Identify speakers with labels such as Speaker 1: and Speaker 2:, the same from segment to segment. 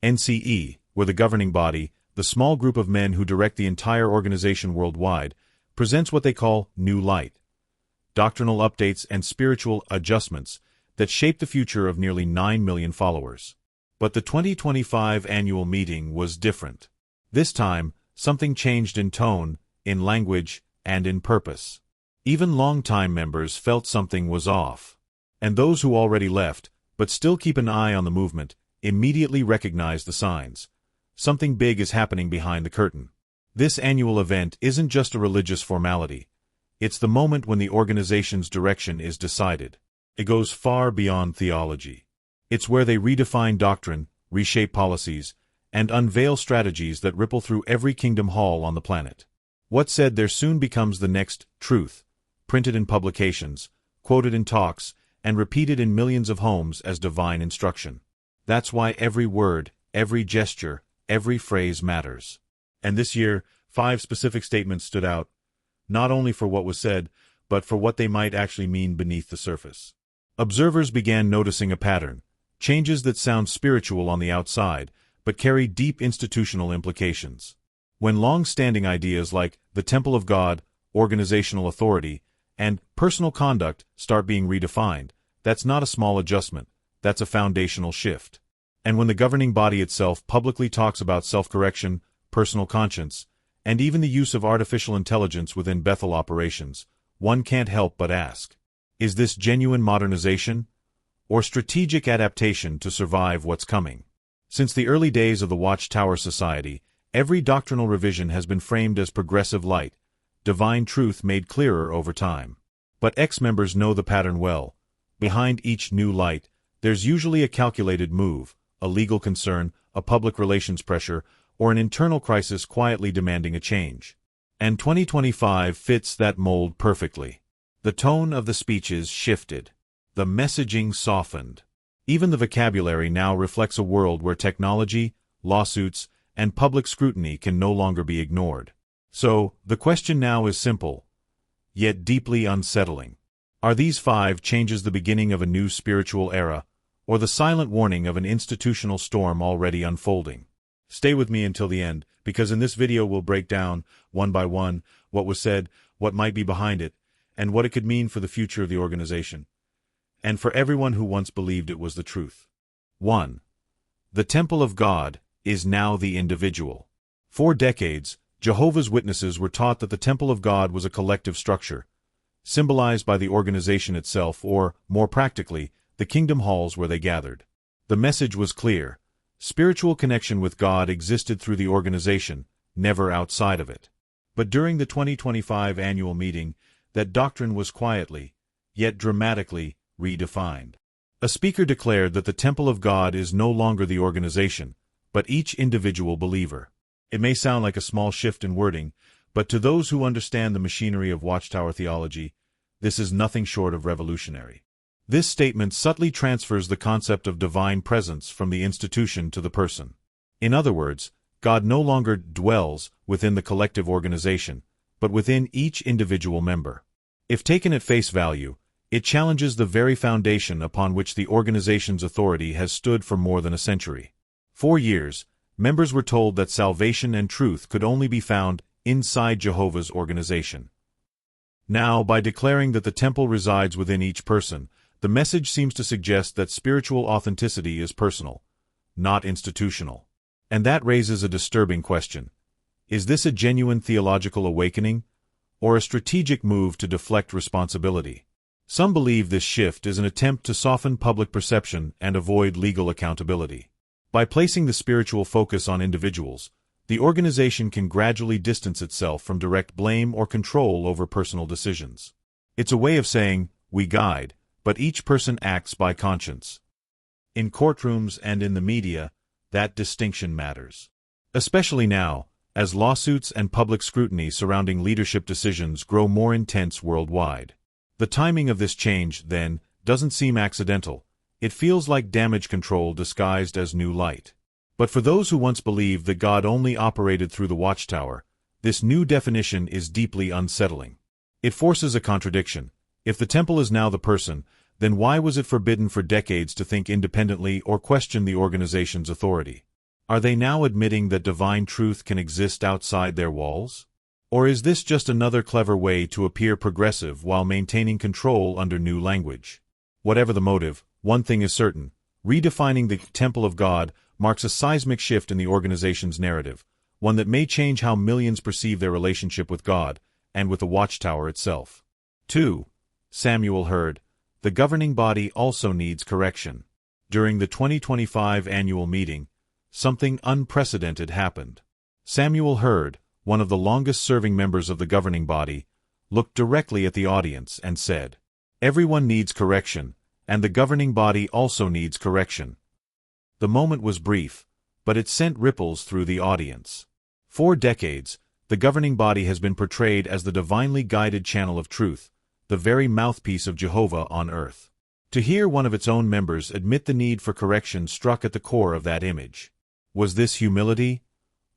Speaker 1: NCE, where the governing body, the small group of men who direct the entire organization worldwide, presents what they call new light, doctrinal updates and spiritual adjustments that shape the future of nearly 9 million followers. But the 2025 annual meeting was different. This time, something changed in tone, in language, and in purpose. Even long-time members felt something was off. And those who already left, but still keep an eye on the movement, immediately recognized the signs. Something big is happening behind the curtain. This annual event isn't just a religious formality. It's the moment when the organization's direction is decided. It goes far beyond theology. It's where they redefine doctrine, reshape policies, and unveil strategies that ripple through every kingdom hall on the planet. What's said there soon becomes the next truth, printed in publications, quoted in talks, and repeated in millions of homes as divine instruction. That's why every word, every gesture, every phrase matters. And this year, 5 specific statements stood out, not only for what was said, but for what they might actually mean beneath the surface. Observers began noticing a pattern, changes that sound spiritual on the outside, but carry deep institutional implications. When long-standing ideas like the temple of God, organizational authority, and personal conduct start being redefined, that's not a small adjustment, that's a foundational shift. And when the governing body itself publicly talks about self-correction, personal conscience, and even the use of artificial intelligence within Bethel operations, one can't help but ask, is this genuine modernization, or strategic adaptation to survive what's coming? Since the early days of the Watchtower Society, every doctrinal revision has been framed as progressive light, divine truth made clearer over time. But ex-members know the pattern well. Behind each new light, there's usually a calculated move, a legal concern, a public relations pressure, or an internal crisis quietly demanding a change. And 2025 fits that mold perfectly. The tone of the speeches shifted. The messaging softened. Even the vocabulary now reflects a world where technology, lawsuits, and public scrutiny can no longer be ignored. So, the question now is simple, yet deeply unsettling. Are these 5 changes the beginning of a new spiritual era, or the silent warning of an institutional storm already unfolding? Stay with me until the end, because in this video we'll break down, one by one, what was said, what might be behind it, and what it could mean for the future of the organization, and for everyone who once believed it was the truth. 1. The temple of God is now the individual. For decades, Jehovah's Witnesses were taught that the temple of God was a collective structure, symbolized by the organization itself or, more practically, the kingdom halls where they gathered. The message was clear. Spiritual connection with God existed through the organization, never outside of it. But during the 2025 annual meeting, that doctrine was quietly, yet dramatically, redefined. A speaker declared that the temple of God is no longer the organization, but each individual believer. It may sound like a small shift in wording, but to those who understand the machinery of Watchtower theology, this is nothing short of revolutionary. This statement subtly transfers the concept of divine presence from the institution to the person. In other words, God no longer dwells within the collective organization, but within each individual member. If taken at face value, it challenges the very foundation upon which the organization's authority has stood for more than a century. For years, members were told that salvation and truth could only be found inside Jehovah's organization. Now, by declaring that the temple resides within each person, the message seems to suggest that spiritual authenticity is personal, not institutional. And that raises a disturbing question. Is this a genuine theological awakening, or a strategic move to deflect responsibility? Some believe this shift is an attempt to soften public perception and avoid legal accountability. By placing the spiritual focus on individuals, the organization can gradually distance itself from direct blame or control over personal decisions. It's a way of saying, we guide, but each person acts by conscience. In courtrooms and in the media, that distinction matters. Especially now, as lawsuits and public scrutiny surrounding leadership decisions grow more intense worldwide. The timing of this change, then, doesn't seem accidental. It feels like damage control disguised as new light. But for those who once believed that God only operated through the Watchtower, this new definition is deeply unsettling. It forces a contradiction. If the temple is now the person, then why was it forbidden for decades to think independently or question the organization's authority? Are they now admitting that divine truth can exist outside their walls? Or is this just another clever way to appear progressive while maintaining control under new language? Whatever the motive, one thing is certain: redefining the temple of God marks a seismic shift in the organization's narrative, one that may change how millions perceive their relationship with God and with the Watchtower itself. 2. Samuel heard, the governing body also needs correction. During the 2025 annual meeting, something unprecedented happened. Samuel heard, one of the longest-serving members of the governing body, looked directly at the audience and said, "Everyone needs correction, and the governing body also needs correction." The moment was brief, but it sent ripples through the audience. For decades, the governing body has been portrayed as the divinely guided channel of truth, the very mouthpiece of Jehovah on earth. To hear one of its own members admit the need for correction struck at the core of that image. Was this humility,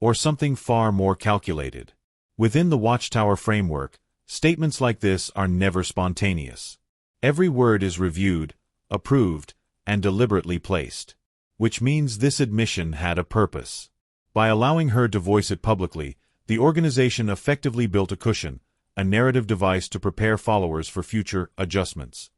Speaker 1: or something far more calculated? Within the Watchtower framework, statements like this are never spontaneous. Every word is reviewed, approved, and deliberately placed. Which means this admission had a purpose. By allowing her to voice it publicly, the organization effectively built a cushion, a narrative device to prepare followers for future adjustments.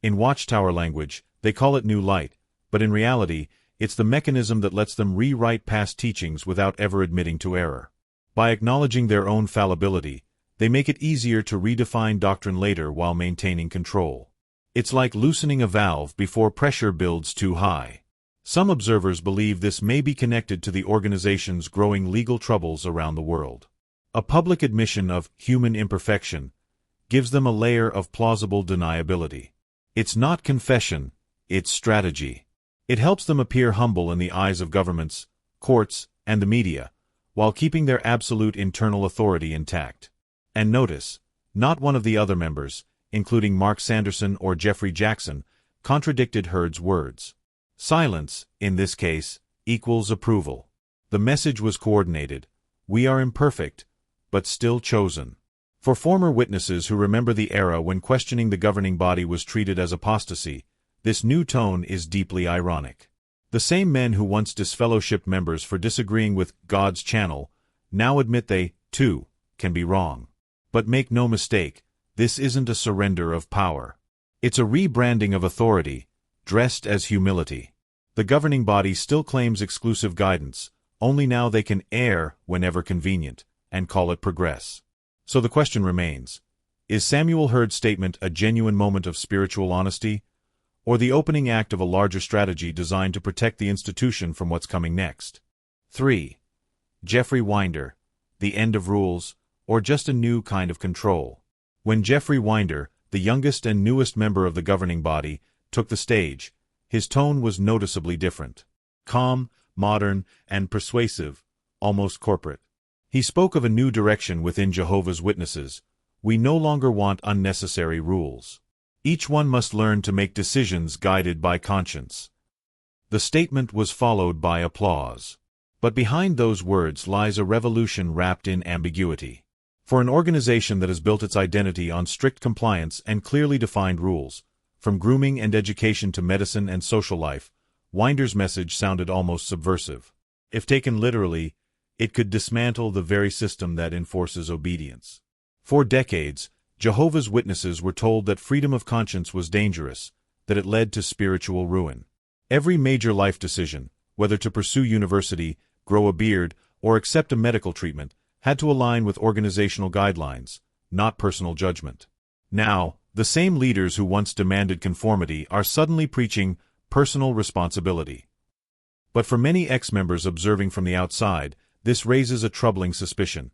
Speaker 1: In Watchtower language, they call it new light, but in reality, it's the mechanism that lets them rewrite past teachings without ever admitting to error. By acknowledging their own fallibility, they make it easier to redefine doctrine later while maintaining control. It's like loosening a valve before pressure builds too high. Some observers believe this may be connected to the organization's growing legal troubles around the world. A public admission of human imperfection gives them a layer of plausible deniability. It's not confession, it's strategy. It helps them appear humble in the eyes of governments, courts, and the media, while keeping their absolute internal authority intact. And notice, not one of the other members, including Mark Sanderson or Jeffrey Jackson, contradicted Heard's words. Silence, in this case, equals approval. The message was coordinated. We are imperfect, but still chosen. For former witnesses who remember the era when questioning the governing body was treated as apostasy, this new tone is deeply ironic. The same men who once disfellowshipped members for disagreeing with God's channel now admit they, too, can be wrong. But make no mistake, this isn't a surrender of power. It's a rebranding of authority, dressed as humility. The governing body still claims exclusive guidance, only now they can err whenever convenient, and call it progress. So the question remains, is Samuel Heard's statement a genuine moment of spiritual honesty, or the opening act of a larger strategy designed to protect the institution from what's coming next? 3. Jeffrey Winder, the end of rules, or just a new kind of control? When Jeffrey Winder, the youngest and newest member of the governing body, took the stage, his tone was noticeably different. Calm, modern, and persuasive, almost corporate. He spoke of a new direction within Jehovah's Witnesses. We no longer want unnecessary rules. Each one must learn to make decisions guided by conscience. The statement was followed by applause. But behind those words lies a revolution wrapped in ambiguity. For an organization that has built its identity on strict compliance and clearly defined rules, from grooming and education to medicine and social life, Winder's message sounded almost subversive. If taken literally, it could dismantle the very system that enforces obedience. For decades, Jehovah's Witnesses were told that freedom of conscience was dangerous, that it led to spiritual ruin. Every major life decision, whether to pursue university, grow a beard, or accept a medical treatment, had to align with organizational guidelines, not personal judgment. Now, the same leaders who once demanded conformity are suddenly preaching personal responsibility. But for many ex-members observing from the outside, this raises a troubling suspicion.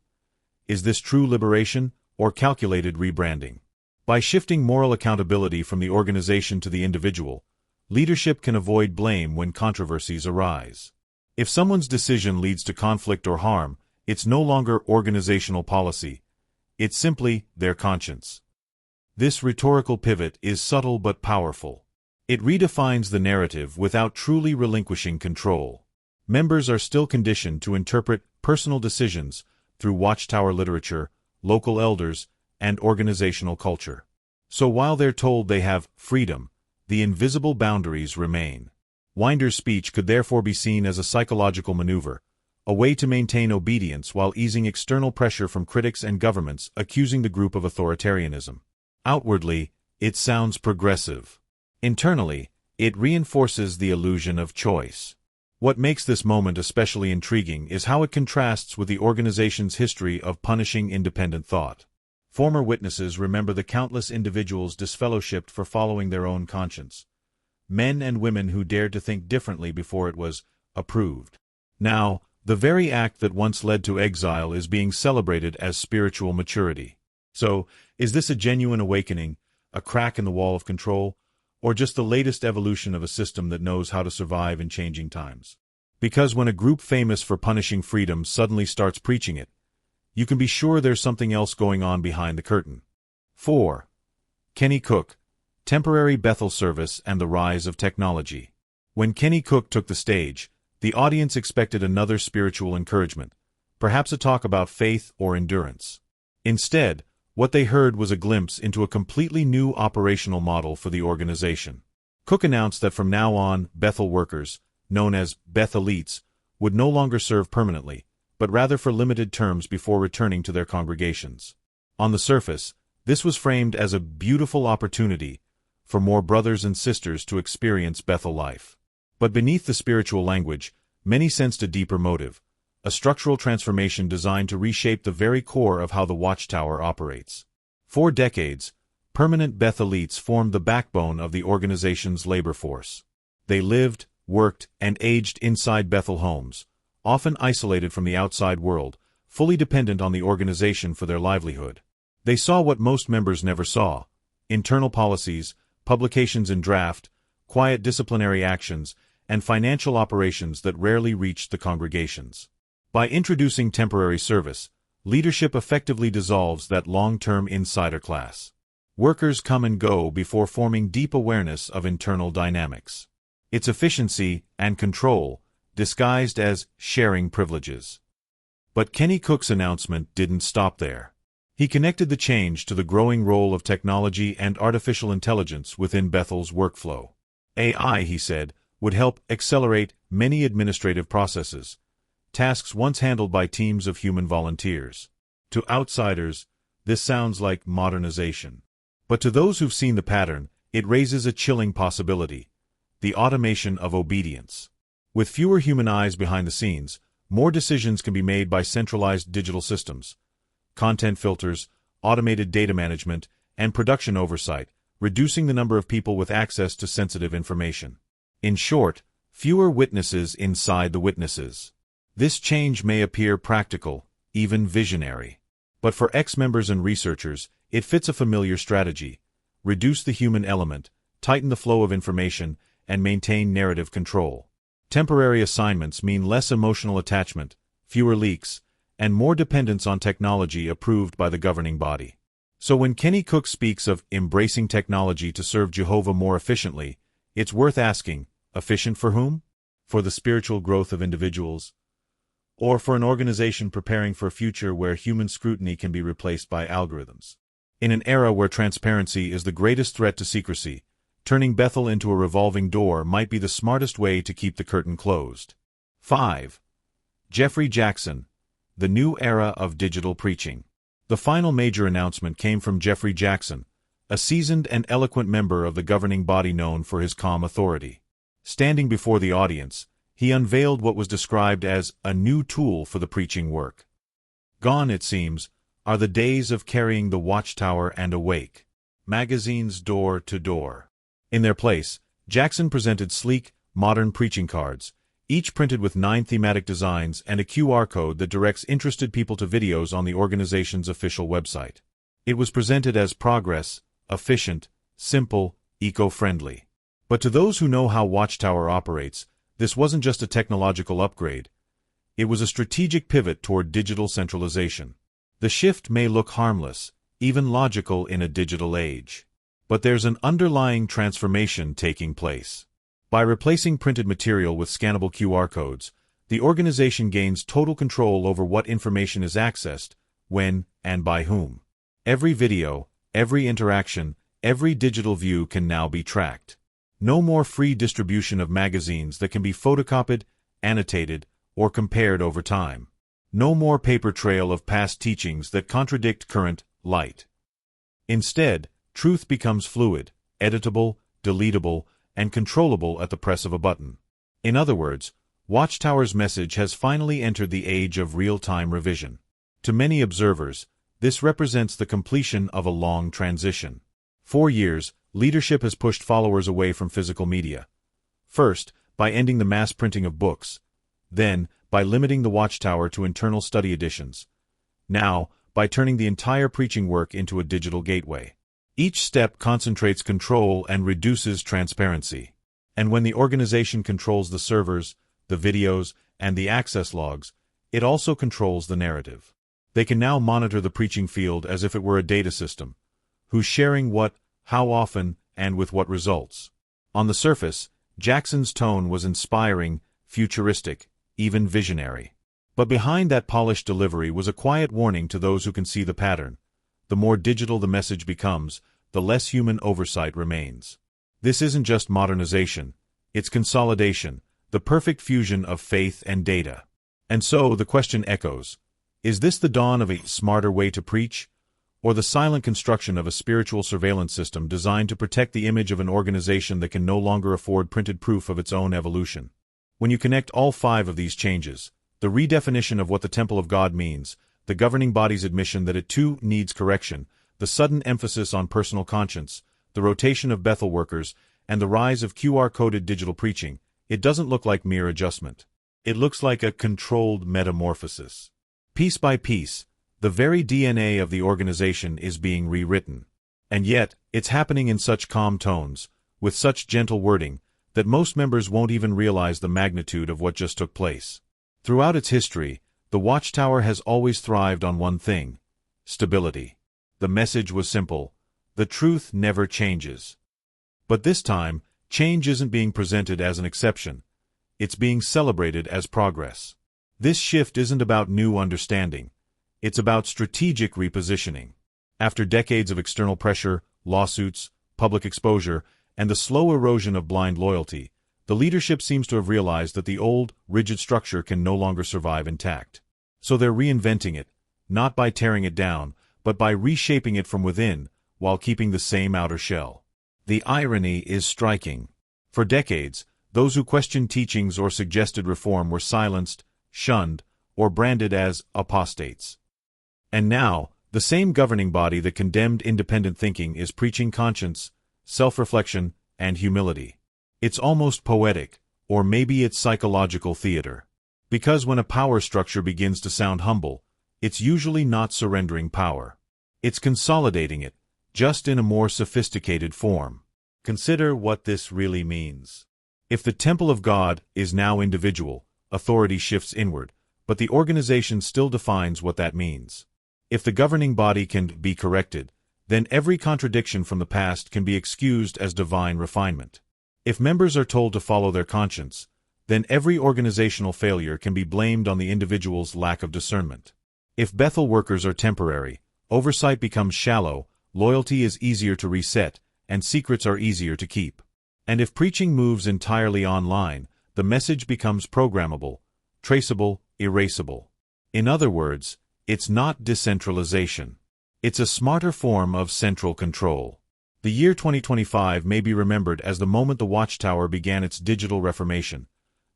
Speaker 1: Is this true liberation, or calculated rebranding? By shifting moral accountability from the organization to the individual, leadership can avoid blame when controversies arise. If someone's decision leads to conflict or harm, it's no longer organizational policy. It's simply their conscience. This rhetorical pivot is subtle but powerful. It redefines the narrative without truly relinquishing control. Members are still conditioned to interpret personal decisions through Watchtower literature, local elders, and organizational culture. So while they're told they have freedom, the invisible boundaries remain. Winder's speech could therefore be seen as a psychological maneuver, a way to maintain obedience while easing external pressure from critics and governments accusing the group of authoritarianism. Outwardly, it sounds progressive. Internally, it reinforces the illusion of choice. What makes this moment especially intriguing is how it contrasts with the organization's history of punishing independent thought. Former witnesses remember the countless individuals disfellowshipped for following their own conscience. Men and women who dared to think differently before it was approved. Now, the very act that once led to exile is being celebrated as spiritual maturity. So, is this a genuine awakening, a crack in the wall of control, or just the latest evolution of a system that knows how to survive in changing times? Because when a group famous for punishing freedom suddenly starts preaching it, you can be sure there's something else going on behind the curtain. 4. Kenny Cook, Temporary Bethel Service and the Rise of Technology. When Kenny Cook took the stage, the audience expected another spiritual encouragement, perhaps a talk about faith or endurance. Instead, what they heard was a glimpse into a completely new operational model for the organization. Cook announced that from now on, Bethel workers, known as Bethelites, would no longer serve permanently, but rather for limited terms before returning to their congregations. On the surface, this was framed as a beautiful opportunity for more brothers and sisters to experience Bethel life. But beneath the spiritual language, many sensed a deeper motive, a structural transformation designed to reshape the very core of how the Watchtower operates. For decades, permanent Bethelites formed the backbone of the organization's labor force. They lived, worked, and aged inside Bethel homes, often isolated from the outside world, fully dependent on the organization for their livelihood. They saw what most members never saw: internal policies, publications in draft, quiet disciplinary actions, and financial operations that rarely reached the congregations. By introducing temporary service, leadership effectively dissolves that long-term insider class. Workers come and go before forming deep awareness of internal dynamics. It's efficiency and control, disguised as sharing privileges. But Kenny Cook's announcement didn't stop there. He connected the change to the growing role of technology and artificial intelligence within Bethel's workflow. AI, he said, would help accelerate many administrative processes, tasks once handled by teams of human volunteers. To outsiders, this sounds like modernization. But to those who've seen the pattern, it raises a chilling possibility: the automation of obedience. With fewer human eyes behind the scenes, more decisions can be made by centralized digital systems. Content filters, automated data management, and production oversight, reducing the number of people with access to sensitive information. In short, fewer witnesses inside the witnesses. This change may appear practical, even visionary. But for ex-members and researchers, it fits a familiar strategy: reduce the human element, tighten the flow of information, and maintain narrative control. Temporary assignments mean less emotional attachment, fewer leaks, and more dependence on technology approved by the governing body. So when Kenny Cook speaks of embracing technology to serve Jehovah more efficiently, it's worth asking, efficient for whom? For the spiritual growth of individuals? Or for an organization preparing for a future where human scrutiny can be replaced by algorithms? In an era where transparency is the greatest threat to secrecy, turning Bethel into a revolving door might be the smartest way to keep the curtain closed. 5. Jeffrey Jackson, the new era of digital preaching. The final major announcement came from Jeffrey Jackson, a seasoned and eloquent member of the governing body known for his calm authority. Standing before the audience, he unveiled what was described as a new tool for the preaching work. Gone, it seems, are the days of carrying the Watchtower and Awake magazines door to door. In their place, Jackson presented sleek, modern preaching cards, each printed with 9 thematic designs and a QR code that directs interested people to videos on the organization's official website. It was presented as progress, efficient, simple, eco-friendly. But to those who know how Watchtower operates, this wasn't just a technological upgrade. It was a strategic pivot toward digital centralization. The shift may look harmless, even logical in a digital age. But there's an underlying transformation taking place. By replacing printed material with scannable QR codes, the organization gains total control over what information is accessed, when, and by whom. Every video, every interaction, every digital view can now be tracked. No more free distribution of magazines that can be photocopied, annotated, or compared over time. No more paper trail of past teachings that contradict current light. Instead, truth becomes fluid, editable, deletable, and controllable at the press of a button. In other words, Watchtower's message has finally entered the age of real-time revision. To many observers, this represents the completion of a long transition. For years, leadership has pushed followers away from physical media. First, by ending the mass printing of books. Then, by limiting the Watchtower to internal study editions. Now, by turning the entire preaching work into a digital gateway. Each step concentrates control and reduces transparency. And when the organization controls the servers, the videos, and the access logs, it also controls the narrative. They can now monitor the preaching field as if it were a data system. Who's sharing what, how often, and with what results. On the surface, Jackson's tone was inspiring, futuristic, even visionary. But behind that polished delivery was a quiet warning to those who can see the pattern. The more digital the message becomes, the less human oversight remains. This isn't just modernization, it's consolidation, the perfect fusion of faith and data. And so the question echoes, is this the dawn of a smarter way to preach? Or the silent construction of a spiritual surveillance system designed to protect the image of an organization that can no longer afford printed proof of its own evolution? When you connect all five of these changes, the redefinition of what the temple of God means, the governing body's admission that it too needs correction, the sudden emphasis on personal conscience, the rotation of Bethel workers, and the rise of QR-coded digital preaching, it doesn't look like mere adjustment. It looks like a controlled metamorphosis. Piece by piece, the very DNA of the organization is being rewritten. And yet, it's happening in such calm tones, with such gentle wording, that most members won't even realize the magnitude of what just took place. Throughout its history, the Watchtower has always thrived on one thing: stability. The message was simple: the truth never changes. But this time, change isn't being presented as an exception. It's being celebrated as progress. This shift isn't about new understanding. It's about strategic repositioning. After decades of external pressure, lawsuits, public exposure, and the slow erosion of blind loyalty, the leadership seems to have realized that the old, rigid structure can no longer survive intact. So they're reinventing it, not by tearing it down, but by reshaping it from within, while keeping the same outer shell. The irony is striking. For decades, those who questioned teachings or suggested reform were silenced, shunned, or branded as apostates. And now, the same governing body that condemned independent thinking is preaching conscience, self-reflection, and humility. It's almost poetic, or maybe it's psychological theater. Because when a power structure begins to sound humble, it's usually not surrendering power. It's consolidating it, just in a more sophisticated form. Consider what this really means. If the temple of God is now individual, authority shifts inward, but the organization still defines what that means. If the governing body can be corrected, then every contradiction from the past can be excused as divine refinement. If members are told to follow their conscience, then every organizational failure can be blamed on the individual's lack of discernment. If Bethel workers are temporary, oversight becomes shallow, loyalty is easier to reset, and secrets are easier to keep. And if preaching moves entirely online, the message becomes programmable, traceable, erasable. In other words, it's not decentralization. It's a smarter form of central control. The year 2025 may be remembered as the moment the Watchtower began its digital reformation,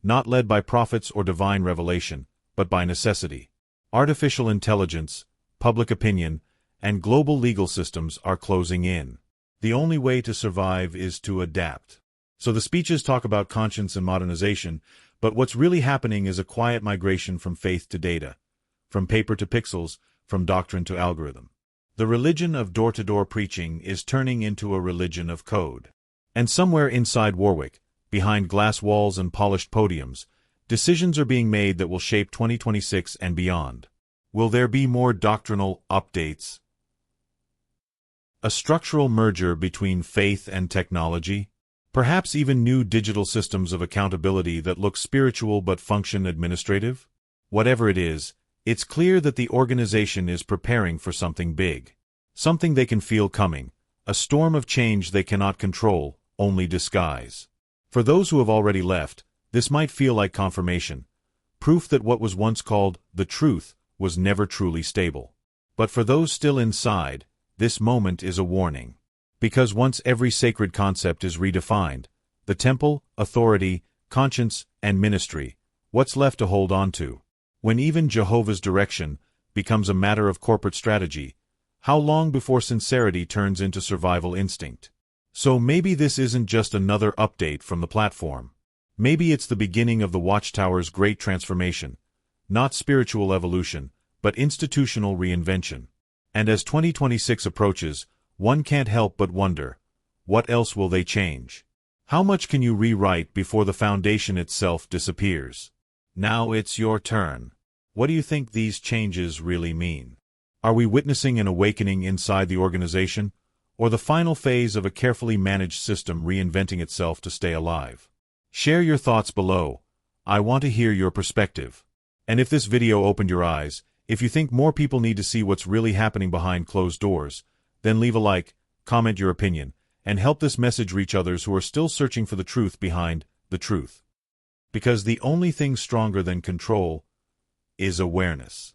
Speaker 1: not led by prophets or divine revelation, but by necessity. Artificial intelligence, public opinion, and global legal systems are closing in. The only way to survive is to adapt. So the speeches talk about conscience and modernization, but what's really happening is a quiet migration from faith to data, from paper to pixels, from doctrine to algorithm. The religion of door-to-door preaching is turning into a religion of code. And somewhere inside Warwick, behind glass walls and polished podiums, decisions are being made that will shape 2026 and beyond. Will there be more doctrinal updates? A structural merger between faith and technology? Perhaps even new digital systems of accountability that look spiritual but function administrative? Whatever it is, it's clear that the organization is preparing for something big. Something they can feel coming, a storm of change they cannot control only disguise. For those who have already left, this might feel like confirmation, proof that what was once called the truth was never truly stable. But for those still inside, this moment is a warning. Because once every sacred concept is redefined, the temple, authority, conscience, and ministry, what's left to hold on to? When even Jehovah's direction becomes a matter of corporate strategy, how long before sincerity turns into survival instinct? So maybe this isn't just another update from the platform. Maybe it's the beginning of the Watchtower's great transformation, not spiritual evolution, but institutional reinvention. And as 2026 approaches, one can't help but wonder, what else will they change? How much can you rewrite before the foundation itself disappears? Now it's your turn. What do you think these changes really mean? Are we witnessing an awakening inside the organization, or the final phase of a carefully managed system reinventing itself to stay alive? Share your thoughts below. I want to hear your perspective. And if this video opened your eyes, if you think more people need to see what's really happening behind closed doors, then leave a like, comment your opinion, and help this message reach others who are still searching for the truth behind the truth. Because the only thing stronger than control is awareness.